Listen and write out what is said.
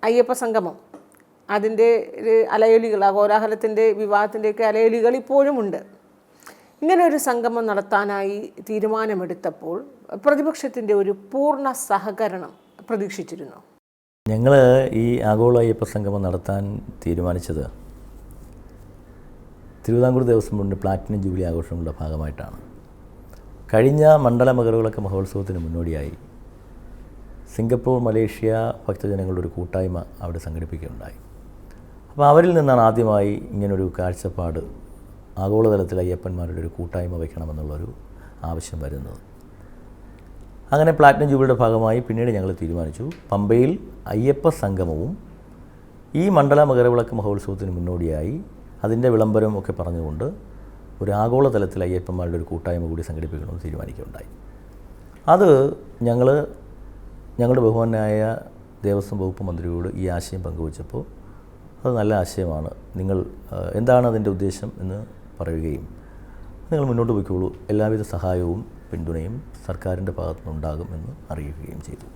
അയ്യപ്പ സംഗമം അതിൻ്റെ അലയൊലികൾ, ആ കോലാഹലത്തിൻ്റെ വിവാഹത്തിൻ്റെയൊക്കെ അലയൊലികൾ ഇപ്പോഴുമുണ്ട്. ഇങ്ങനെ ഒരു സംഗമം നടത്താനായി തീരുമാനമെടുത്തപ്പോൾ പ്രതിപക്ഷത്തിൻ്റെ ഒരു പൂർണ്ണ സഹകരണം പ്രതീക്ഷിച്ചിരുന്നു. ഞങ്ങൾ ഈ ആഗോള അയ്യപ്പ സംഗമം നടത്താൻ തീരുമാനിച്ചത് തിരുവിതാംകൂർ ദേവസ്വം ബോർഡിൻ്റെ പ്ലാറ്റിനം ജൂബിലി ആഘോഷങ്ങളുടെ ഭാഗമായിട്ടാണ്. കഴിഞ്ഞ മണ്ഡല മകരവിളക്ക് മഹോത്സവത്തിന് മുന്നോടിയായി സിംഗപ്പൂർ, മലേഷ്യ ഭക്തജനങ്ങളുടെ ഒരു കൂട്ടായ്മ അവിടെ സംഘടിപ്പിക്കുകയുണ്ടായി. അപ്പോൾ അവരിൽ നിന്നാണ് ആദ്യമായി ഇങ്ങനൊരു കാഴ്ചപ്പാട്, ആഗോളതലത്തിൽ അയ്യപ്പന്മാരുടെ ഒരു കൂട്ടായ്മ വയ്ക്കണമെന്നുള്ളൊരു ആവശ്യം വരുന്നത്. അങ്ങനെ പ്ലാറ്റിനം ജൂബിലിയുടെ ഭാഗമായി പിന്നീട് ഞങ്ങൾ തീരുമാനിച്ചു, പമ്പയിൽ അയ്യപ്പ സംഗമവും ഈ മണ്ഡല മകരവിളക്ക് മഹോത്സവത്തിന് മുന്നോടിയായി അതിൻ്റെ വിളംബരവും ഒക്കെ പറഞ്ഞുകൊണ്ട് ഒരു ആഗോളതലത്തിൽ അയ്യപ്പന്മാരുടെ ഒരു കൂട്ടായ്മ കൂടി സംഘടിപ്പിക്കണമെന്ന് തീരുമാനിക്കുകയുണ്ടായി. അത് ഞങ്ങളുടെ ബഹുമാനായ ദേവസ്വം വകുപ്പ് മന്ത്രിയോട് ഈ ആശയം പങ്കുവച്ചപ്പോൾ അത് നല്ല ആശയമാണ്, നിങ്ങൾ എന്താണ് അതിൻ്റെ ഉദ്ദേശം എന്ന് പറയുകയും നിങ്ങൾ മുന്നോട്ട് പോയിക്കോളൂ, എല്ലാവിധ സഹായവും പിന്തുണയും സർക്കാരിൻ്റെ ഭാഗത്തുനിന്നുണ്ടാകും എന്ന് അറിയിക്കുകയും ചെയ്തു.